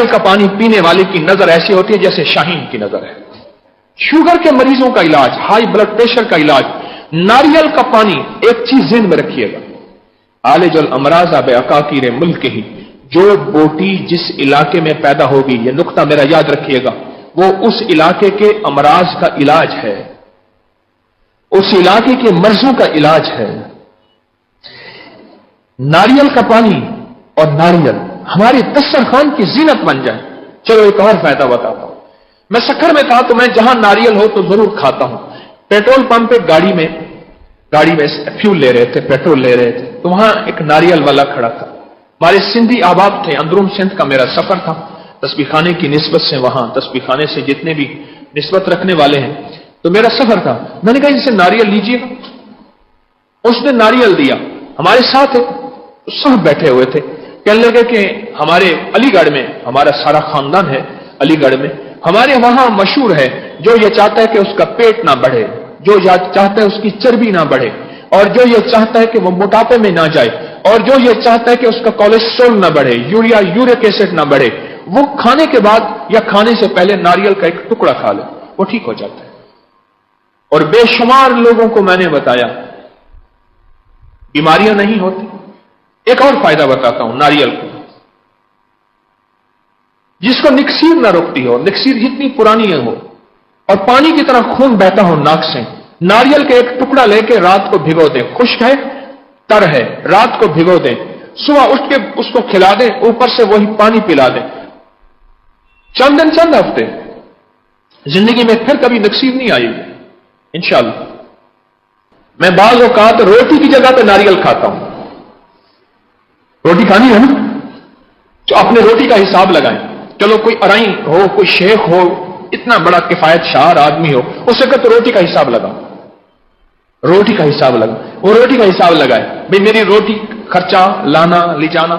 नारियल का पानी पीने वाले की नजर ऐसी होती है जैसे शाहीन की नजर है। शुगर के मरीजों का इलाज, हाई ब्लड प्रेशर का इलाज, नारियल का पानी। एक चीज ज़हन में रखिएगा, आलिजुल अमराज़ बेअकाकीर मुल्क ही, जो बोटी जिस इलाके में पैदा होगी, यह नुक्ता मेरा याद रखिएगा, वो उस इलाके के अमराज का इलाज है, उस इलाके के मर्जों का इलाज है। नारियल का पानी और नारियल हमारे दस्तरखान की जीनत बन जाए। चलो एक और फायदा बताता हूं। मैं सखर में था तो मैं जहां नारियल हो तो जरूर खाता हूं। पेट्रोल पंप पे गाड़ी में फ्यूल ले रहे थे, पेट्रोल ले रहे थे, तो वहां एक नारियल वाला खड़ा था। हमारे सिंधी अहबाब थे, अंदरून सिंध का मेरा सफर था। तस्बीह खाने की निस्बत से, वहां तस्बीह खाने से जितने भी निस्बत रखने वाले हैं, तो मेरा सफर था। मैंने कहा इनसे नारियल लीजिएगा। उसने नारियल दिया, हमारे साथ सब बैठे हुए थे। कहने लगे कि हमारे अलीगढ़ में, हमारा सारा खानदान है अलीगढ़ में, हमारे वहां मशहूर है, जो ये चाहता है कि उसका पेट ना बढ़े, जो चाहता है उसकी चर्बी ना बढ़े, और जो ये चाहता है कि वो मोटापे में ना जाए, और जो ये चाहता है कि उसका कोलेस्ट्रॉल ना बढ़े, यूरिक एसिड ना बढ़े, वो खाने के बाद या खाने से पहले नारियल का एक टुकड़ा खा ले, वो ठीक हो जाता है। और बेशुमार लोगों को मैंने बताया बीमारियां नहीं होती। एक और फायदा बताता हूं नारियल को, जिसको निक्सीर ना रोकती हो, निक्सीर जितनी पुरानी हो और पानी की तरह खून बहता हो नाक से, नारियल का एक टुकड़ा लेके रात को भिगो दे। खुश्क है, तर है, रात को भिगो दे, सुबह उठ के उसको खिला दे, ऊपर से वही पानी पिला दे। चंद दिन, चंद हफ्ते, जिंदगी में फिर कभी निक्सीर नहीं आएगी इंशाअल्लाह। मैं बाज़ औक़ात रोटी की जगह पे नारियल खाता हूं। रोटी खानी है ना, तो अपने रोटी का हिसाब लगाएं। चलो कोई अराई हो, कोई शेख हो, इतना बड़ा किफायत शार आदमी हो, उससे कहते रोटी का हिसाब लगाओ, रोटी का हिसाब लगा, वो रोटी का हिसाब लगाए। भाई मेरी रोटी खर्चा लाना ले जाना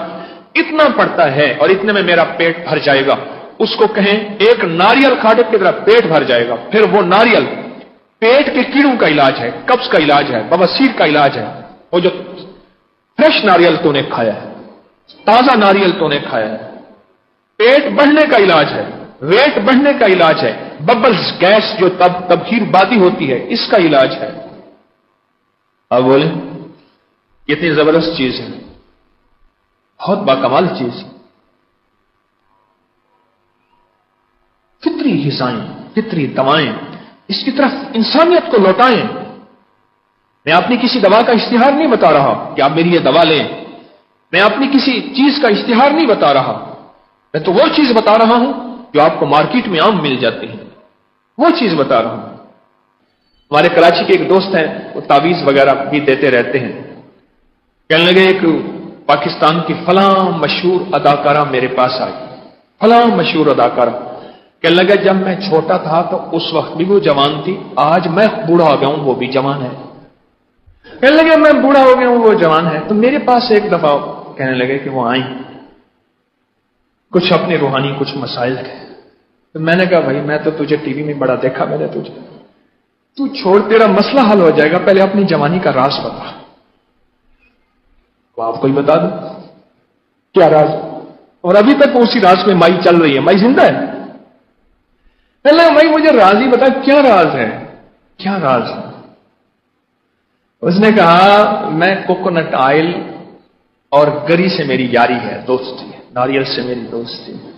इतना पड़ता है और इतने में मेरा पेट भर जाएगा। उसको कहें एक नारियल खाने की तरह पेट भर जाएगा। फिर वो नारियल पेट के कीड़ों का इलाज है, कब्ज का इलाज है, बवासीर का इलाज है। वो जो फ्रेश नारियल तूने खाया है, ताजा नारियल तूने खाया है, पेट बढ़ने का इलाज है, वेट बढ़ने का इलाज है, बबल्स गैस जो तबखीर बादी होती है, इसका इलाज है। अब बोले कितनी जबरदस्त चीज है, बहुत बाकमाल चीज है। फितरी हिसाएं, फितरी दवाएं, इसकी तरफ इंसानियत को लौटाएं। मैं अपनी किसी दवा का इश्तिहार नहीं बता रहा कि आप मेरी ये दवा लें, मैं अपनी किसी चीज का इश्तिहार नहीं बता रहा, मैं तो वो चीज बता रहा हूं जो आपको मार्केट में आम मिल जाती है, वो चीज बता रहा हूं। हमारे कराची के एक दोस्त हैं, वो तावीज वगैरह भी देते रहते हैं। कहने लगे एक पाकिस्तान की फलां मशहूर अदाकारा मेरे पास आई, फलां मशहूर अदाकारा। कहने लगे जब मैं छोटा था तो उस वक्त भी वो जवान थी, आज मैं बूढ़ा हो गया हूं, वो भी जवान है। कहने लगे मैं बूढ़ा हो गया हूं, वो जवान है। तो मेरे पास एक दफा कहने लगे कि वो आई, कुछ अपने रूहानी कुछ मसाइल थे। तो मैंने कहा भाई मैं तो तुझे टीवी में बड़ा देखा, मैंने तुझे, तू छोड़, तेरा मसला हल हो जाएगा, पहले अपनी जवानी का राज बता। तो आपको ही बता दो क्या राज। और अभी तक उसी राज में माई चल रही है, माई जिंदा है। पहले माई मुझे राज ही बता, क्या राज है, क्या राज है। उसने कहा मैं कोकोनट ऑयल और गरी से मेरी यारी है, दोस्ती है, नारियल से मेरी दोस्ती है।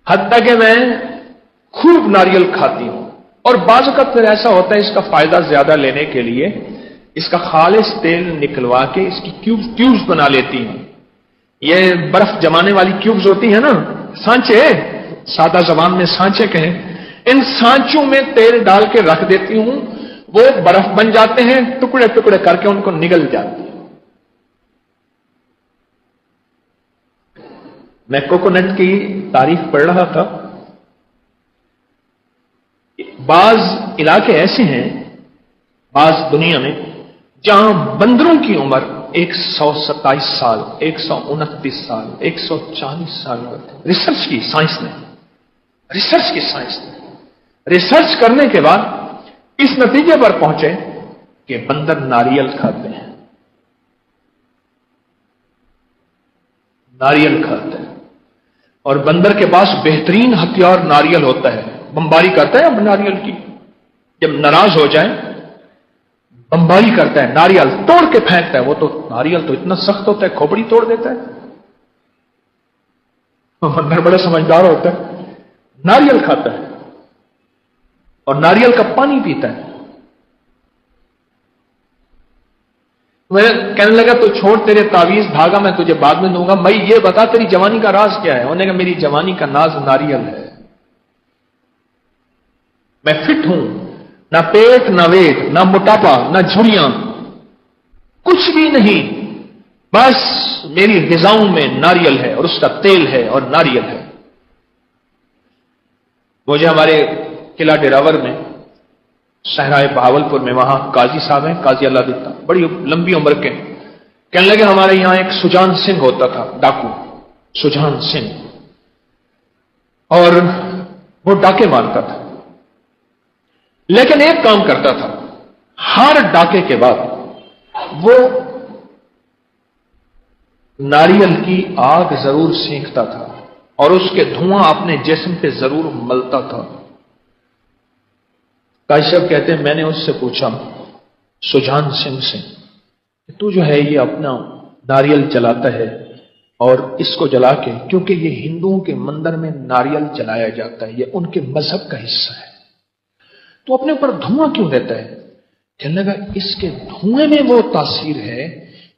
हत्ता कि मैं खूब नारियल खाती हूं और बाज़ वक़्त फिर ऐसा होता है इसका फायदा ज्यादा लेने के लिए इसका खालिस तेल निकलवा के इसकी ट्यूब्स बना लेती हूं। ये बर्फ जमाने वाली ट्यूब्स होती है ना, सांचे, सादा जबान में सांचे कहें, इन सांचों में तेल डाल के रख देती हूं, वो बर्फ बन जाते हैं, टुकड़े टुकड़े करके उनको निगल जाती है। मैं कोकोनट की तारीफ पढ़ रहा था। बाज इलाके ऐसे हैं, बाज दुनिया में, जहां बंदरों की उम्र 127 साल, 129 साल, 140 साल होती है। रिसर्च की साइंस ने, रिसर्च की साइंस ने रिसर्च करने के बाद इस नतीजे पर पहुंचे कि बंदर नारियल खाते हैं, नारियल खाते हैं। اور بندر کے پاس بہترین ہتھیار ناریل ہوتا ہے. بمباری کرتا ہے اب ناریل کی، جب ناراض ہو جائے بمباری کرتا ہے، ناریل توڑ کے پھینکتا ہے. وہ تو ناریل تو اتنا سخت ہوتا ہے کھوپڑی توڑ دیتا ہے. بندر بڑا سمجھدار ہوتا ہے، ناریل کھاتا ہے اور ناریل کا پانی پیتا ہے. میں کہنے لگا تو چھوڑ تیرے تعویذ دھاگا میں تجھے بعد میں دوں گا، میں یہ بتا تیری جوانی کا راز کیا ہے؟ انہوں نے کہا میری جوانی کا ناز ناریل ہے. میں فٹ ہوں، نہ پیٹ نہ ویٹ نہ موٹاپا نہ جھریاں، کچھ بھی نہیں، بس میری غذاؤں میں ناریل ہے اور اس کا تیل ہے اور ناریل ہے. مجھے ہمارے قلعہ ڈیراور میں صحرائے بہاولپور میں وہاں قاضی صاحب ہیں، قاضی اللہ دیتا، بڑی لمبی عمر کے، کہنے لگے ہمارے یہاں ایک سجان سنگھ ہوتا تھا، ڈاکو سجان سنگھ، اور وہ ڈاکے مارتا تھا، لیکن ایک کام کرتا تھا، ہر ڈاکے کے بعد وہ ناریل کی آگ ضرور سینکتا تھا اور اس کے دھواں اپنے جسم پہ ضرور ملتا تھا. قاضی صاحب کہتے ہیں میں نے اس سے پوچھا سجان سنگھ سے کہ تو جو ہے یہ اپنا ناریل جلاتا ہے اور اس کو جلا کے، کیونکہ یہ ہندوؤں کے مندر میں ناریل جلایا جاتا ہے، یہ ان کے مذہب کا حصہ ہے، تو اپنے اوپر دھواں کیوں دیتا ہے؟ کہنے لگا اس کے دھوئیں میں وہ تاثیر ہے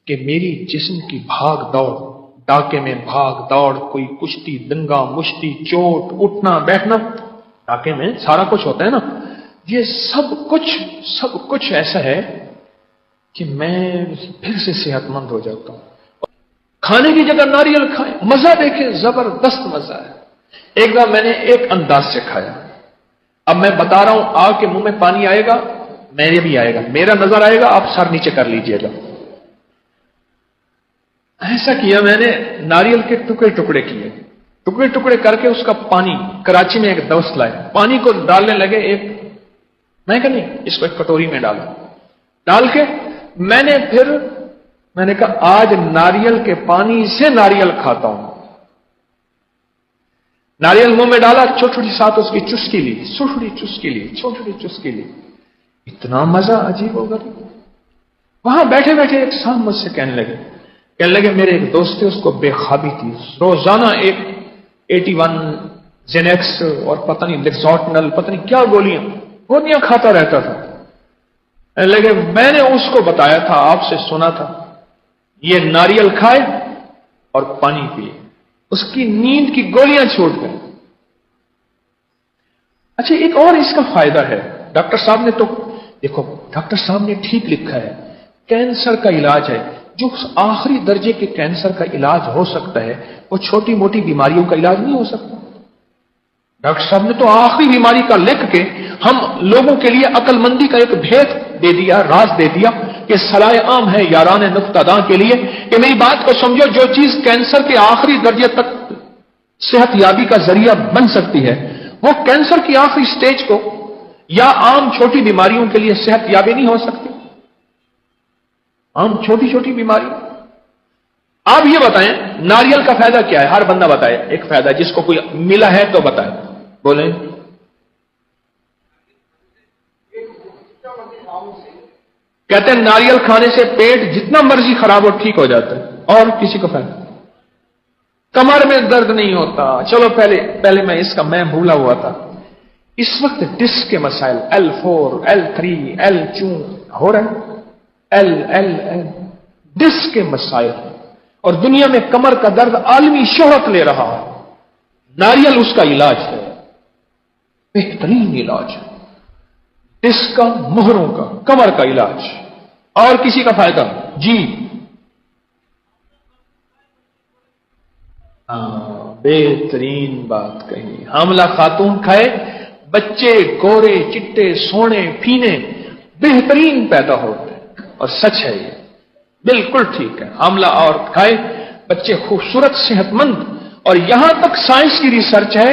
کہ میری جسم کی بھاگ دوڑ، ڈاکے میں بھاگ دوڑ، کوئی کشتی دنگا مشتی چوٹ اٹھنا بیٹھنا، ڈاکے میں سارا کچھ ہوتا ہے نا، یہ سب کچھ ایسا ہے کہ میں پھر سے صحت مند ہو جاتا ہوں. کھانے کی جگہ ناریل کھائیں، مزہ دیکھیں، زبردست مزہ ہے. ایک بار میں نے ایک انداز سے کھایا، اب میں بتا رہا ہوں، آگ کے منہ میں پانی آئے گا، میرے بھی آئے گا، میرا نظر آئے گا، آپ سر نیچے کر لیجئے گا. ایسا کیا میں نے، ناریل کے ٹکڑے ٹکڑے کیے، ٹکڑے ٹکڑے کر کے اس کا پانی، کراچی میں ایک دوست لائے، پانی کو ڈالنے لگے، میں کہ نہیں اس کو ایک کٹوری میں ڈالا، ڈال کے میں نے کہا آج ناریل کے پانی سے ناریل کھاتا ہوں. ناریل منہ میں ڈالا، چھوٹی چھوٹی ساتھ اس کی چسکی لی، چھوٹی چسکی لی، اتنا مزہ عجیب ہوگا. وہاں بیٹھے بیٹھے ایک صاحب مجھ سے کہنے لگے میرے ایک دوست تھے، اس کو بے خوابی تھی، روزانہ ایک 81 زینیکس اور پتہ نہیں لیکزوٹنل، پتہ نہیں کیا گولیاں کھاتا رہتا تھا. لگے میں نے اس کو بتایا تھا، آپ سے سنا تھا، یہ ناریل کھائے اور پانی پیے، اس کی نیند کی گولیاں چھوٹ گئیں. اچھا ایک اور اس کا فائدہ ہے، ڈاکٹر صاحب نے تو دیکھو، ڈاکٹر صاحب نے ٹھیک لکھا ہے، کینسر کا علاج ہے، جو آخری درجے کے کینسر کا علاج ہو سکتا ہے وہ چھوٹی موٹی بیماریوں کا علاج نہیں ہو سکتا. ڈاکٹر صاحب نے تو آخری بیماری کا لکھ کے ہم لوگوں کے لیے عقل مندی کا ایک بھید دے دیا، راز دے دیا کہ صلاح عام ہے یاران نقطہ داں کے لیے کہ میری بات کو سمجھو، جو چیز کینسر کے آخری درجے تک صحت یابی کا ذریعہ بن سکتی ہے، وہ کینسر کی آخری سٹیج کو یا عام چھوٹی بیماریوں کے لیے صحت یابی نہیں ہو سکتی. عام چھوٹی بیماری. آپ یہ بتائیں ناریل کا فائدہ کیا ہے؟ ہر بندہ بتائے ایک فائدہ جس کو کوئی ملا ہے تو بتائے، بولیں. کہتے ہیں ناریل کھانے سے پیٹ جتنا مرضی خراب ہو ٹھیک ہو جاتا ہے. اور کسی کو فائدہ؟ کمر میں درد نہیں ہوتا. چلو پہلے میں بھولا ہوا تھا، اس وقت ڈسک کے مسائل L4 L3 L2 ہو رہے ہیں، L ڈسک کے مسائل، اور دنیا میں کمر کا درد عالمی شہرت لے رہا ہے. ناریل اس کا علاج ہے، بہترین علاج ہے، ڈسک کا، مہروں کا، کمر کا علاج. اور کسی کا فائدہ؟ جی بہترین بات کہی. حاملہ خاتون کھائے، بچے گورے چٹے سونے پینے بہترین پیدا ہوتے ہیں. اور سچ ہے یہ، بالکل ٹھیک ہے. حاملہ عورت کھائے، بچے خوبصورت صحت مند. اور یہاں تک سائنس کی ریسرچ ہے،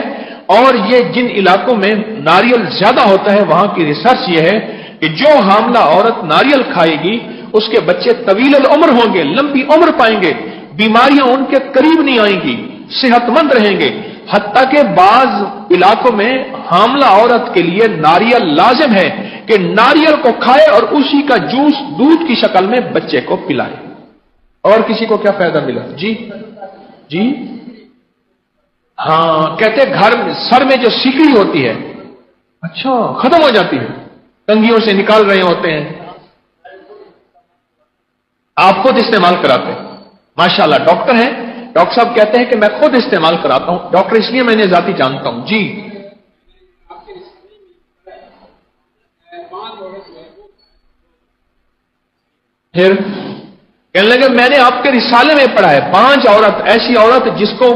اور یہ جن علاقوں میں ناریل زیادہ ہوتا ہے وہاں کی ریسرچ یہ ہے کہ جو حاملہ عورت ناریل کھائے گی اس کے بچے طویل العمر ہوں گے، لمبی عمر پائیں گے، بیماریاں ان کے قریب نہیں آئیں گی. सेहतमंद रहेंगे। हत्ता के बाज इलाकों में हामला औरत के लिए नारियल लाजिम है कि नारियल को खाए और उसी का जूस दूध की शक्ल में बच्चे को पिलाए। और किसी को क्या फायदा मिला? जी जी हाँ, कहते घर में सर में जो सिकड़ी होती है, अच्छा, खत्म हो जाती है, कंघियों से निकाल रहे होते हैं, आप खुद इस्तेमाल कराते हैं। माशाल्लाह डॉक्टर हैं, डॉक्टर साहब कहते हैं कि मैं खुद इस्तेमाल कराता हूं, डॉक्टर इसलिए मैंने जाती जानता हूं। जी फिर कहने लगे मैंने आपके रिसाले में पढ़ा है 5 औरत, ऐसी औरत जिसको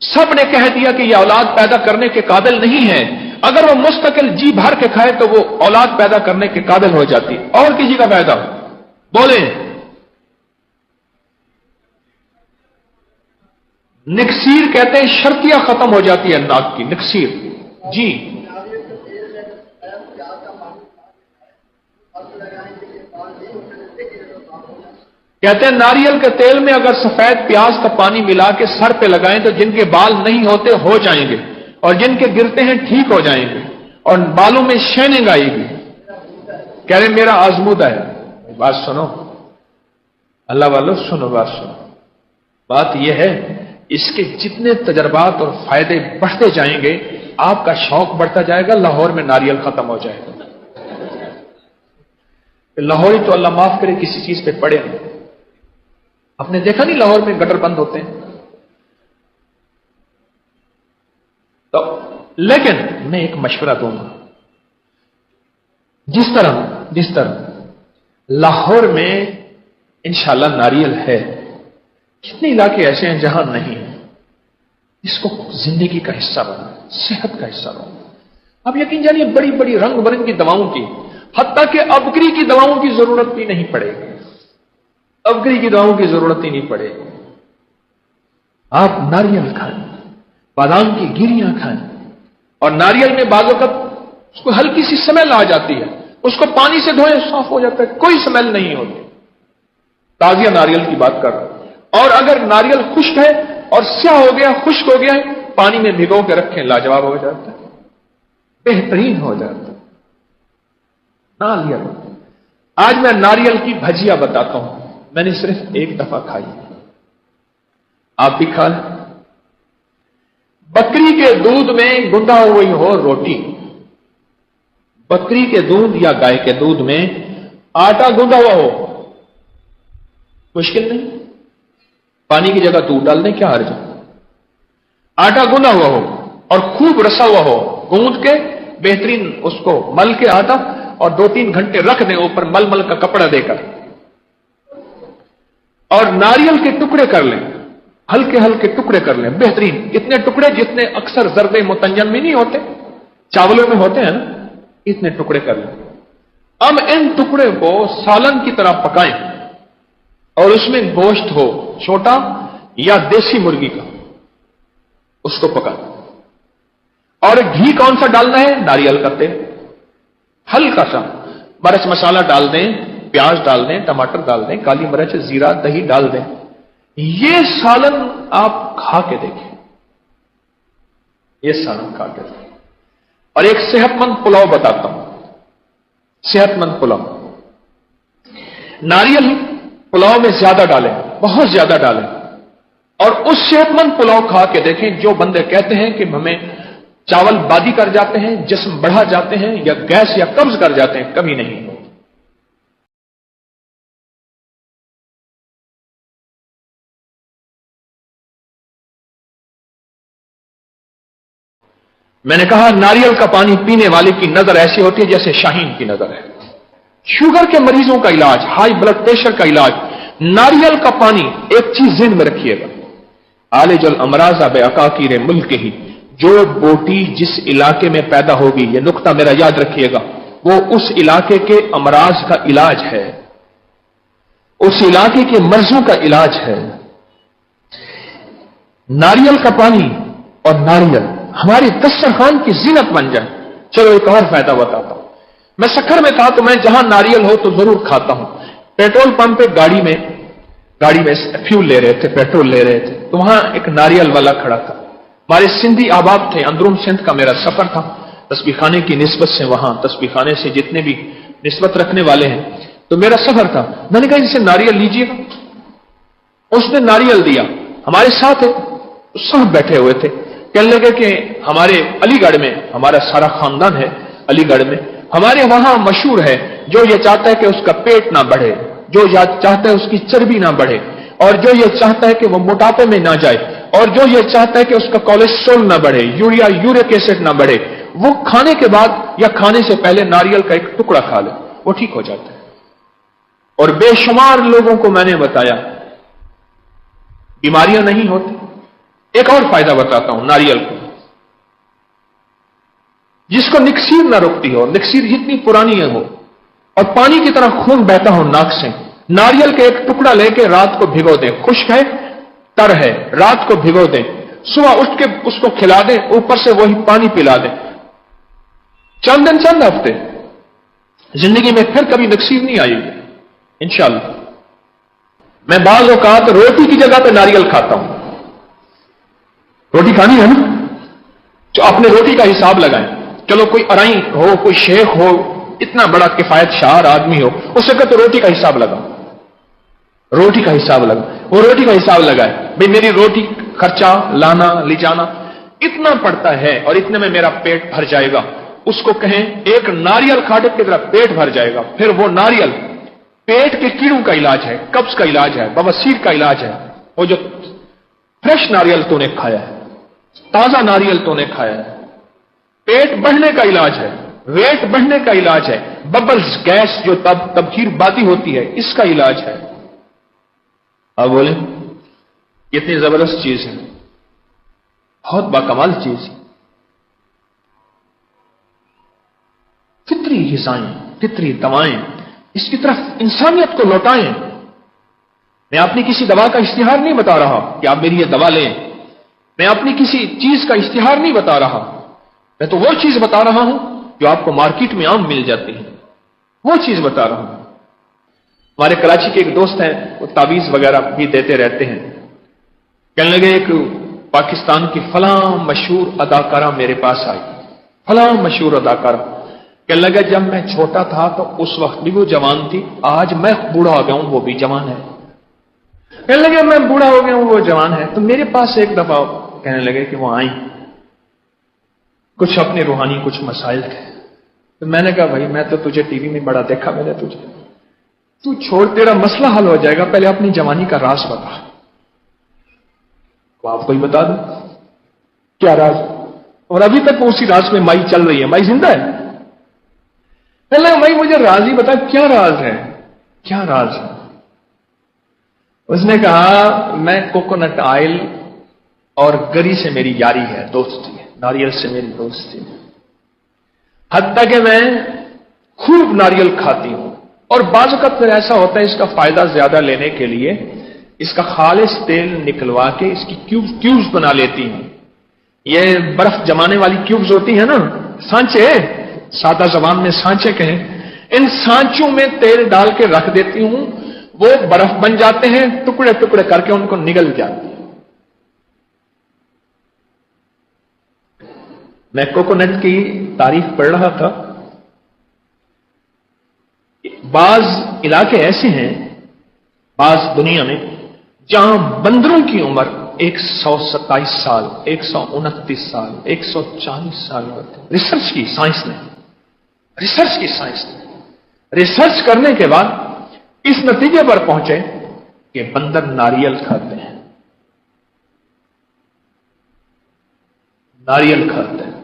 सब ने कह दिया कि यह औलाद पैदा करने के काबिल नहीं है, अगर वो मुस्तकिल जी भर के खाए तो वो औलाद पैदा करने के काबिल हो जाती। और किसी का फायदा बोले? निक्सीर कहते हैं शर्तियां खत्म हो जाती है नाक की, निक्सीर। जी कहते हैं नारियल के तेल में अगर सफेद प्याज का पानी मिला के सर पे लगाएं तो जिनके बाल नहीं होते हो जाएंगे, और जिनके गिरते हैं ठीक हो जाएंगे, और बालों में शाइनिंग आएगी। कह रहे मेरा आजमूदा है। बात सुनो अल्लाह वालों, सुनो बात सुनो। बात यह है इसके जितने तजर्बात और फायदे बढ़ते जाएंगे आपका शौक बढ़ता जाएगा। लाहौर में नारियल खत्म हो जाएगा। लाहौरी तो अल्लाह माफ करे किसी चीज पे पड़े नहीं। आपने देखा नहीं लाहौर में गटर बंद होते हैं तो, लेकिन मैं एक मशवरा दूंगा, जिस तरह लाहौर में इंशाअल्लाह नारियल है, कितने इलाके ऐसे हैं जहां नहीं है। इसको जिंदगी का हिस्सा बना, सेहत का हिस्सा बना। अब यकीन जानिए बड़ी बड़ी रंग बिरंगी दवाओं की, हत्ता कि अबकरी की दवाओं की जरूरत भी नहीं पड़ेगी, अबकरी की दवाओं की जरूरत ही नहीं पड़ेगी। आप नारियल खाएं, बादाम की गिरियां खाएं, और नारियल में बाज़ वक़्त उसको हल्की सी स्मेल आ जाती है, उसको पानी से धोएं साफ हो जाता है, कोई स्मेल नहीं होती। ताज़ा नारियल की बात कर रहा हूं। और अगर नारियल खुश्क है और स्याह हो गया, खुश्क हो गया है, पानी में भिगो के रखें, लाजवाब हो जाता है, बेहतरीन हो जाता है नारियल। आज मैं नारियल की भजिया बताता हूं, मैंने सिर्फ एक दफा खाई, आप भी खा लें। बकरी के दूध में गुंदा हुई हो रोटी, बकरी के दूध या गाय के दूध में आटा गुंदा हुआ हो, मुश्किल नहीं, पानी की जगह दूध डाल दें, क्या हर्ज है। आटा गुना हुआ हो और खूब रसा हुआ हो, गूंद के बेहतरीन उसको मल के आटा, और 2-3 घंटे रख दें ऊपर मलमल का कपड़ा देकर, और नारियल के टुकड़े कर लें, हल्के हल्के टुकड़े कर लें, बेहतरीन, इतने टुकड़े जितने अक्सर ज़र्दे मुतंजम में नहीं होते, चावलों में होते हैं ना, इतने टुकड़े कर लें। अब इन टुकड़े को सालन की तरह पकाएं, और उसमें गोश्त हो छोटा या देसी मुर्गी का, उसको पकाएं। और घी कौन सा डालना है? नारियल का तेल, हल्का सा मिर्च मसाला डाल दें, प्याज डाल दें, टमाटर डाल दें, काली मिर्च, जीरा, दही डाल दें। ये सालन आप खा के देखें, ये सालन खा के देखें। और एक सेहतमंद पुलाव बताता हूं, सेहतमंद पुलाव। नारियल पुलाव में ज्यादा डालें, बहुत ज्यादा डालें, और उस सेहतमंद पुलाव खा के देखें। जो बंदे कहते हैं कि हमें चावल बादी कर जाते हैं, जिस्म बढ़ा जाते हैं, या गैस या कब्ज कर जाते हैं, कभी नहीं। मैंने कहा नारियल का पानी पीने वाले की नजर ऐसी होती है जैसे शाहीन की नजर है। शुगर के मरीजों का इलाज, हाई ब्लड प्रेशर का इलाज, नारियल का पानी। एक चीज ज़हन में रखिएगा, आलिजल अमराज़ा बेअकाकीर मुल्क ही, जो बोटी जिस इलाके में पैदा होगी, यह नुक्ता मेरा याद रखिएगा, वो उस इलाके के अमराज का इलाज है, उस इलाके के मर्जों का इलाज है। नारियल का पानी और नारियल हमारी दस्तरखान की जीनत बन जाए। चलो एक और फायदा बताता हूं। मैं सखर में था तो मैं जहां नारियल हो तो जरूर खाता हूं। पेट्रोल पंप पे गाड़ी में गाड़ी में फ्यूल ले रहे थे, पेट्रोल ले रहे थे, तो वहां एक नारियल वाला खड़ा था। हमारे सिंधी अहबाब थे, अंदरून सिंध का मेरा सफर था। तस्बीह खाने की निस्बत से, वहां तस्बीह खाने से जितने भी निस्बत रखने वाले हैं, तो मेरा सफर था। मैंने कहा इनसे नारियल लीजिएगा। उसने नारियल दिया, हमारे साथ सब बैठे हुए थे। कहने लगे कि हमारे अलीगढ़ में, हमारा सारा खानदान है अलीगढ़ में, हमारे वहां मशहूर है, जो ये चाहता है कि उसका पेट ना बढ़े, जो चाहता है उसकी चर्बी ना बढ़े, और जो ये चाहता है कि वो मोटापे में ना जाए, और जो ये चाहता है कि उसका कोलेस्ट्रॉल ना बढ़े, यूरिक एसिड ना बढ़े, वो खाने के बाद या खाने से पहले नारियल का एक टुकड़ा खा ले, वो ठीक हो जाता है। और बेशुमार लोगों को मैंने बताया बीमारियां नहीं होती। एक और फायदा बताता हूं नारियल को, जिसको निक्सीर ना रुकती हो, निक्सीर जितनी पुरानी हो और पानी की तरह खून बहता हो नाक से, नारियल का एक टुकड़ा लेके रात को भिगो दें। खुश्क है, तर है, रात को भिगो दें, सुबह उठ के उसको खिला दें, ऊपर से वही पानी पिला दें। चंद दिन, चंद हफ्ते, जिंदगी में फिर कभी नक्सीर नहीं आएगी इंशाअल्लाह। मैं बाज़ औक़ात रोटी की जगह पे नारियल खाता हूं। रोटी खानी है ना, तो अपने रोटी का हिसाब लगाएं। चलो कोई अराई हो, कोई शेख हो, इतना बड़ा किफायत शार आदमी हो, उससे कहे तो रोटी का हिसाब लगाओ, रोटी का हिसाब लगाओ। वो रोटी का हिसाब लगाए, भाई मेरी रोटी खर्चा लाना ले जाना इतना पड़ता है और इतने में मेरा पेट भर जाएगा। उसको कहें एक नारियल खाने की तरह पेट भर जाएगा। फिर वो नारियल पेट के कीड़ों का इलाज है, कब्ज का इलाज है, बवासीर का इलाज है। वो जो फ्रेश नारियल तूने खाया है, ताजा नारियल तूने खाया है, पेट बढ़ने का इलाज है, वेट बढ़ने का इलाज है, बबल्स गैस जो तबखीर बाती होती है, इसका इलाज है। अब बोले कितनी जबरदस्त चीज है, बहुत बाकमाल चीज है। फितरी हिसाएं, फितरी दवाएं, इसकी तरफ इंसानियत को लौटाएं। मैं अपनी किसी दवा का इश्तिहार नहीं बता रहा कि आप मेरी ये दवा लें, मैं अपनी किसी चीज का इश्तिहार नहीं बता रहा, मैं तो वो चीज बता रहा हूं जो आपको मार्केट में आम मिल जाती है, वो चीज बता रहा हूं। हमारे कराची के एक दोस्त हैं, वो तावीज वगैरह भी देते रहते हैं। कहने लगे एक पाकिस्तान की फला मशहूर अदाकारा मेरे पास आई, फला मशहूर अदाकारा। कहने लगा जब मैं छोटा था तो उस वक्त भी वो जवान थी, आज मैं बूढ़ा हो गया हूं, वो भी जवान है। कहने लगे मैं बूढ़ा हो गया हूं, वो जवान है। तो मेरे पास एक दफा कहने लगे कि वो आई, कुछ अपने रूहानी कुछ मसाइल थे। तो मैंने कहा भाई मैं तो तुझे टीवी में बड़ा देखा मैंने तुझे, तू छोड़, तेरा मसला हल हो जाएगा, पहले अपनी जवानी का राज बता। तो आपको ही बता दो क्या राज। और अभी तक उसी राज में माई चल रही है, माई जिंदा है। पहले भाई मुझे राज ही बता, क्या राज है, क्या राज है। उसने कहा मैं कोकोनट ऑयल और गरी से मेरी यारी है, दोस्ती है, नारियल से मेरी दोस्ती है। हत्ता कि मैं खूब नारियल खाती हूं और बाज़ वक़्त फिर ऐसा होता है इसका फायदा ज्यादा लेने के लिए इसका खालिस तेल निकलवा के इसकी क्यूब्स बना लेती हूं। ये बर्फ जमाने वाली क्यूब्स होती है ना, सांचे, सादा जबान में सांचे कहें, इन सांचों में तेल डाल के रख देती हूं, वो बर्फ बन जाते हैं, टुकड़े टुकड़े करके उनको निगल जाती है। मैं कोकोनट की तारीफ पढ़ रहा था। बाज इलाके ऐसे हैं, बाज दुनिया में, जहां बंदरों की उम्र 127 साल, 129 साल, 140 साल होते हैं। रिसर्च की साइंस ने, रिसर्च की साइंस ने रिसर्च करने के बाद इस नतीजे पर पहुंचे कि बंदर नारियल खाते हैं, नारियल खाते हैं।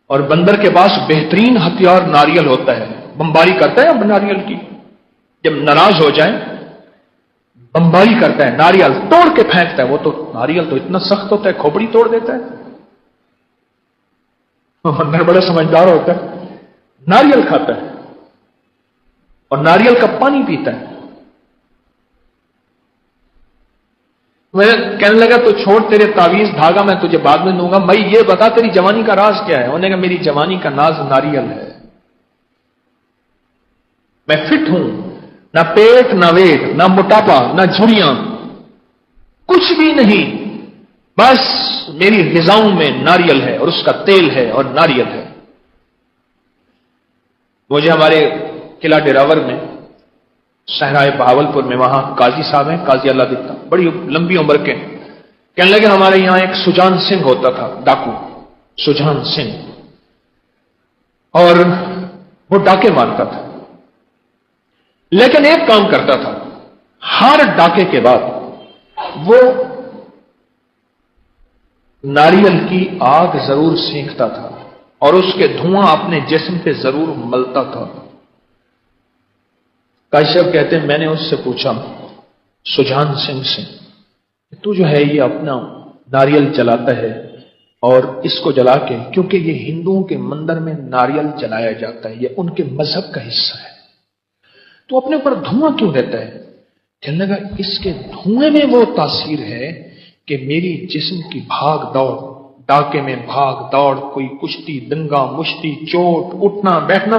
और बंदर के पास बेहतरीन हथियार नारियल होता है, बमबारी करता है अब नारियल की, जब नाराज हो जाए बमबारी करता है, नारियल तोड़ के फेंकता है। वो तो नारियल तो इतना सख्त होता है, खोपड़ी तोड़ देता है। बंदर बड़ा समझदार होता है, नारियल खाता है और नारियल का पानी पीता है। मैं कहने लगा तो छोड़ तेरे तावीज धागा मैं तुझे बाद में दूंगा, मैं ये बता तेरी जवानी का राज क्या है। उन्होंने कहा मेरी जवानी का नाज नारियल है, मैं फिट हूं, ना पेट, ना वेट, ना मोटापा, ना झुर्रियां, कुछ भी नहीं। बस मेरी ग़िज़ाओं में नारियल है और उसका तेल है और नारियल है। मुझे हमारे किला डेरावर में, सहराए बहावलपुर में, वहां काजी साहब हैं, काजी अल्लाह दित्ता, बड़ी लंबी उम्र के, कहने लगे हमारे यहां एक सुजान सिंह होता था, डाकू सुजान सिंह, और वो डाके मारता था, लेकिन एक काम करता था, हर डाके के बाद वो नारियल की आग जरूर सेंकता था और उसके धुआं अपने जिस्म पे जरूर मलता था। काशिफ कहते हैं मैंने उससे पूछा, सुजान सिंह से, तू जो है ये अपना नारियल जलाता है और इसको जला के, क्योंकि ये हिंदुओं के मंदिर में नारियल जलाया जाता है, ये उनके मजहब का हिस्सा है, तो अपने ऊपर धुआं क्यों देता है? कहने लगा इसके धुएं में वो तासीर है कि मेरी जिस्म की भाग दौड़, डाके में भाग दौड़, कोई कुश्ती, दंगा मुश्ती, चोट, उठना बैठना,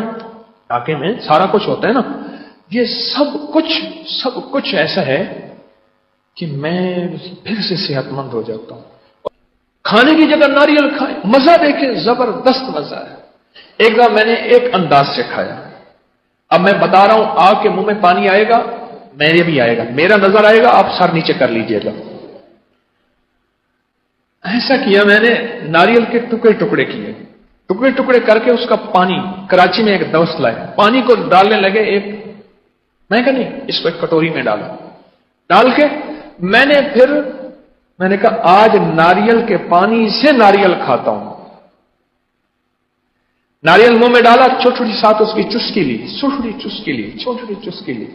डाके में सारा कुछ होता है ना, ये सब कुछ ऐसा है कि मैं फिर से सेहतमंद हो जाता हूं। खाने की जगह नारियल खाएं, मजा देखें, जबरदस्त मजा है। एक बार मैंने एक अंदाज से खाया, अब मैं बता रहा हूं, आग के मुंह में पानी आएगा, मेरे भी आएगा, मेरा नजर आएगा, आप सर नीचे कर लीजिएगा। ऐसा किया मैंने, नारियल के टुकड़े टुकड़े किए, टुकड़े टुकड़े करके उसका पानी, कराची में एक दोस्त लाए, पानी को डालने लगे, एक मैं कहा नहीं, इसको एक कटोरी में डाला, डाल के मैंने कहा आज नारियल के पानी से नारियल खाता हूं। नारियल मुंह में डाला, छोटी छोटी साथ उसकी चुस्की ली, छोटी चुस्की ली,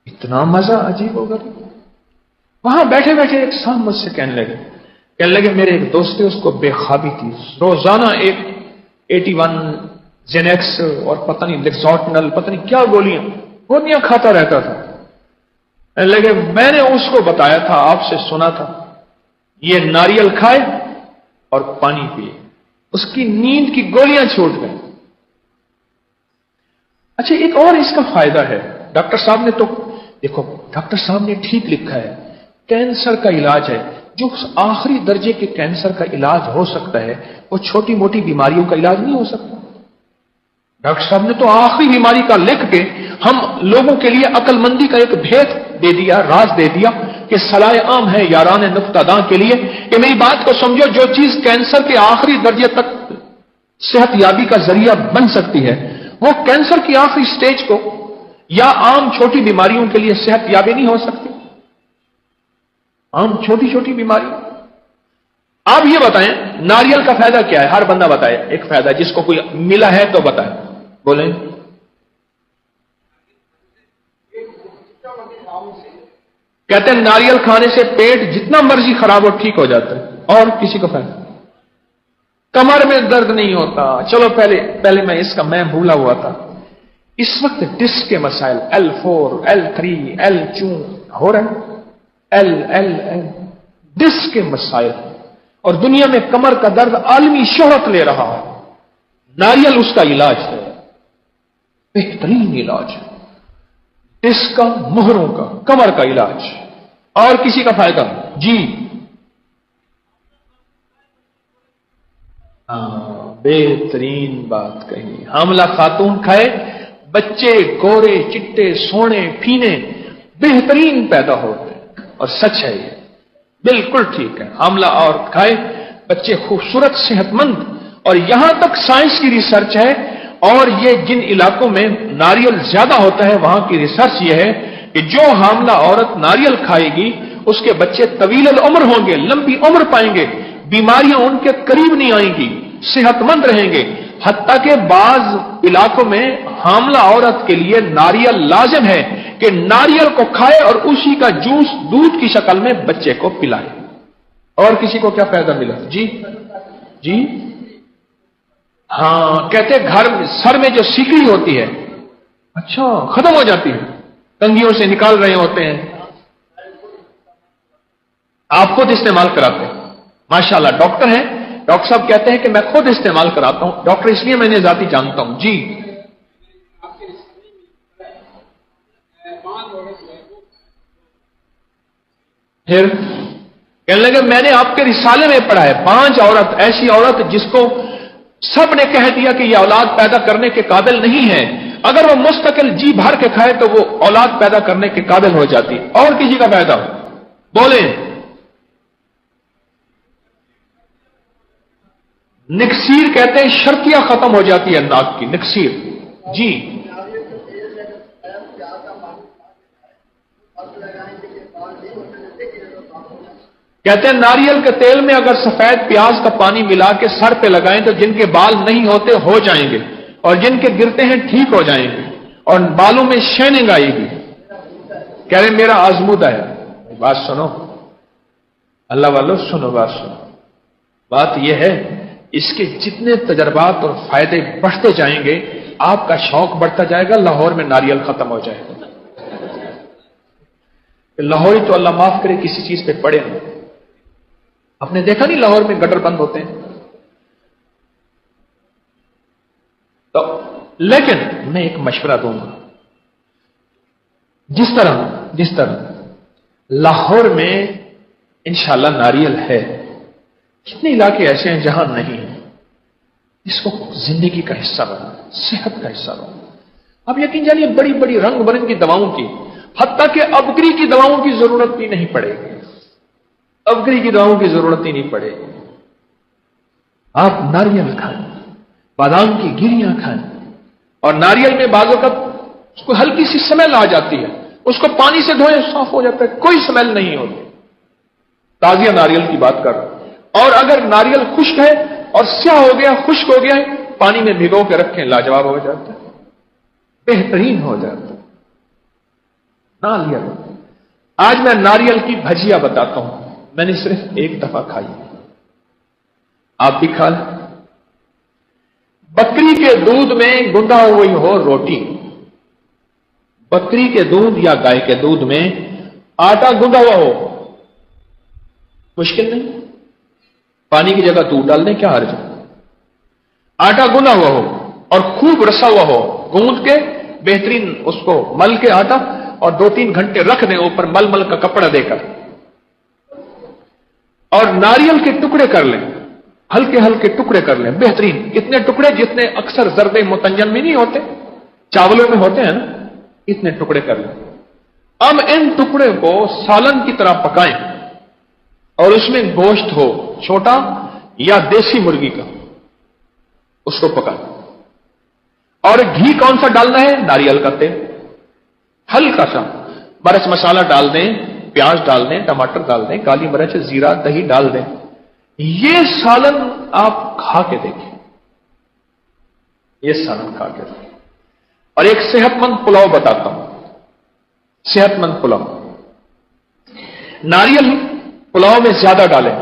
इतना मजा अजीब होगा। वहां बैठे बैठे एक साहब मुझसे कहने लगे मेरे एक दोस्त है, उसको बेखाबी थी, रोजाना एक 81 जेनेक्स और पता नहीं लेक्सोटनल, पता नहीं क्या गोलियां खाता रहता था। लगे मैंने उसको बताया था, आपसे सुना था, ये नारियल खाए और पानी पिए, उसकी नींद की गोलियां छूट गई। अच्छा, एक और इसका फायदा है, डॉक्टर साहब ने तो देखो, डॉक्टर साहब ने ठीक लिखा है, कैंसर का इलाज है, जो आखिरी दर्जे के कैंसर का इलाज हो सकता है, वो छोटी मोटी बीमारियों का इलाज नहीं हो सकता। डॉक्टर साहब ने तो आखिरी बीमारी का लिख के हम लोगों के लिए अक्लमंदी का एक भेद दे दिया, राज दे दिया कि सलाह आम है यारान नुक्तादां के लिए कि मेरी बात को समझो, जो चीज कैंसर के आखिरी दर्जे तक सेहतयाबी का जरिया बन सकती है, वो कैंसर की आखिरी स्टेज को या आम छोटी बीमारियों के लिए सेहतयाबी नहीं हो सकती। आम छोटी छोटी बीमारी। आप ये बताएं नारियल का फायदा क्या है? हर बंदा बताए एक फायदा, जिसको कोई मिला है तो बताए, बोलें। कहते हैं नारियल खाने से पेट जितना मर्जी खराब हो ठीक हो जाता है। और किसी को फायदा? कमर में दर्द नहीं होता। चलो पहले मैं भूला हुआ था, इस वक्त डिस्क के मसाइल L4, L3, L2 हो रहे हैं, L डिस्क के मसाइल, और दुनिया में कमर का दर्द आलमी शोहरत ले रहा है। नारियल उसका इलाज है, बेहतरीन इलाज है, डिस्क का, मोहरों का, कमर का इलाज। और किसी का फायदा? जी बेहतरीन बात कही, हामला खातून खाए, बच्चे गोरे चिट्टे सोने फीने बेहतरीन पैदा होते हैं। और सच है, ये बिल्कुल ठीक है। हामला और खाए बच्चे खूबसूरत सेहतमंद। और यहां तक साइंस की रिसर्च है, और ये जिन इलाकों में नारियल ज्यादा होता है वहां की रिसर्च ये है कि जो हामला औरत नारियल खाएगी उसके बच्चे तवील उम्र होंगे, लंबी उम्र पाएंगे, बीमारियां उनके करीब नहीं आएंगी, सेहतमंद रहेंगे। हत्ता के बाज इलाकों में हामला औरत के लिए नारियल लाजिम है कि नारियल को खाए और उसी का जूस दूध की शक्ल में बच्चे को पिलाए। और किसी को क्या फायदा मिला? जी हाँ, कहते घर सर में जो सीकड़ी होती है, अच्छा, खत्म हो जाती है, कंघियों से निकाल रहे होते हैं, आप खुद इस्तेमाल कराते हैं। माशाल्लाह डॉक्टर हैं, डॉक्टर साहब कहते हैं कि मैं खुद इस्तेमाल कराता हूं। डॉक्टर इसलिए मैंने जाती जानता हूं। जी پھر کہنے لگے میں نے آپ کے رسالے میں پڑھا ہے 5 عورت، ایسی عورت جس کو سب نے کہہ دیا کہ یہ اولاد پیدا کرنے کے قابل نہیں ہے، اگر وہ مستقل جی بھر کے کھائے تو وہ اولاد پیدا کرنے کے قابل ہو جاتی، اور کسی کا پیدا ہو، بولیں۔ نکسیر کہتے ہیں شرطیاں ختم ہو جاتی ہے ناک کی، نکسیر جی۔ کہتے ہیں ناریل کے تیل میں اگر سفید پیاز کا پانی ملا کے سر پہ لگائیں تو جن کے بال نہیں ہوتے ہو جائیں گے، اور جن کے گرتے ہیں ٹھیک ہو جائیں گے، اور بالوں میں شائننگ آئے گی۔ کہہ رہے میرا آزمودہ ہے۔ بات سنو اللہ والو، سنو بات سنو، بات یہ ہے اس کے جتنے تجربات اور فائدے بڑھتے جائیں گے آپ کا شوق بڑھتا جائے گا، لاہور میں ناریل ختم ہو جائے گا۔ لاہوری تو اللہ معاف کرے کسی چیز پہ پڑے نہیں۔ آپ نے دیکھا نہیں لاہور میں گٹر بند ہوتے ہیں تو، لیکن میں ایک مشورہ دوں گا، جس طرح لاہور میں انشاءاللہ ناریل ہے، کتنے علاقے ایسے ہیں جہاں نہیں ہے، اس کو زندگی کا حصہ بنا، صحت کا حصہ بنا۔ اب یقین جانیے بڑی بڑی رنگ برنگی دواؤں کی، حتیٰ کہ ابگری کی دواؤں کی ضرورت بھی نہیں پڑے گی، ابگری کی دواؤں کی ضرورت ہی نہیں پڑے گی۔ آپ ناریل کھائیں، بادام کی گریاں کھائیں، اور ناریل میں بعض اوقات اس کو ہلکی سی سمیل آ جاتی ہے، اس کو پانی سے دھوئیں صاف ہو جاتا ہے، کوئی سمیل نہیں ہوتی، تازیہ ناریل کی بات کر رہا ہوں۔ اور اگر ناریل خشک ہے اور سیاہ ہو گیا، خشک ہو گیا ہے، پانی میں بھگو کے رکھیں، لاجواب ہو جاتا ہے، بہترین ہو جاتا ہے ناریل۔ آج میں ناریل کی بھجیا بتاتا ہوں، میں نے صرف ایک دفعہ کھائی، آپ بھی کھا لیں۔ بکری کے دودھ میں گندا ہوئی ہو روٹی، بکری کے دودھ یا گائے کے دودھ میں آٹا گندا ہوا ہو، مشکل نہیں، پانی کی جگہ دودھ ڈال دیں، کیا حرج ہے؟ آٹا گنا ہوا ہو اور خوب رسا ہوا ہو، گوندھ کے بہترین اس کو مل کے آٹا، اور 2-3 گھنٹے رکھ دیں اوپر مل مل کا کپڑا دے کر، اور ناریل کے ٹکڑے کر لیں، ہلکے ہلکے ٹکڑے کر لیں، بہترین، اتنے ٹکڑے جتنے اکثر زرد متنجن میں نہیں ہوتے، چاولوں میں ہوتے ہیں نا، اتنے ٹکڑے کر لیں۔ اب ان ٹکڑے کو سالن کی طرح پکائیں، اور اس میں گوشت ہو چھوٹا یا دیسی مرغی کا، اس کو پکائیں، اور گھی کون سا ڈالنا ہے؟ ناریل کا تیل، ہلکا سا مرچ مسالہ ڈال دیں، پیاز ڈال دیں، ٹماٹر ڈال دیں، کالی مرچ، زیرہ، دہی ڈال دیں، یہ سالن آپ کھا کے دیکھیں، یہ سالن کھا کے دیکھیں۔ اور ایک صحت مند پلاؤ بتاتا ہوں، صحت مند پلاؤ، ناریل پلاؤ میں زیادہ ڈالیں،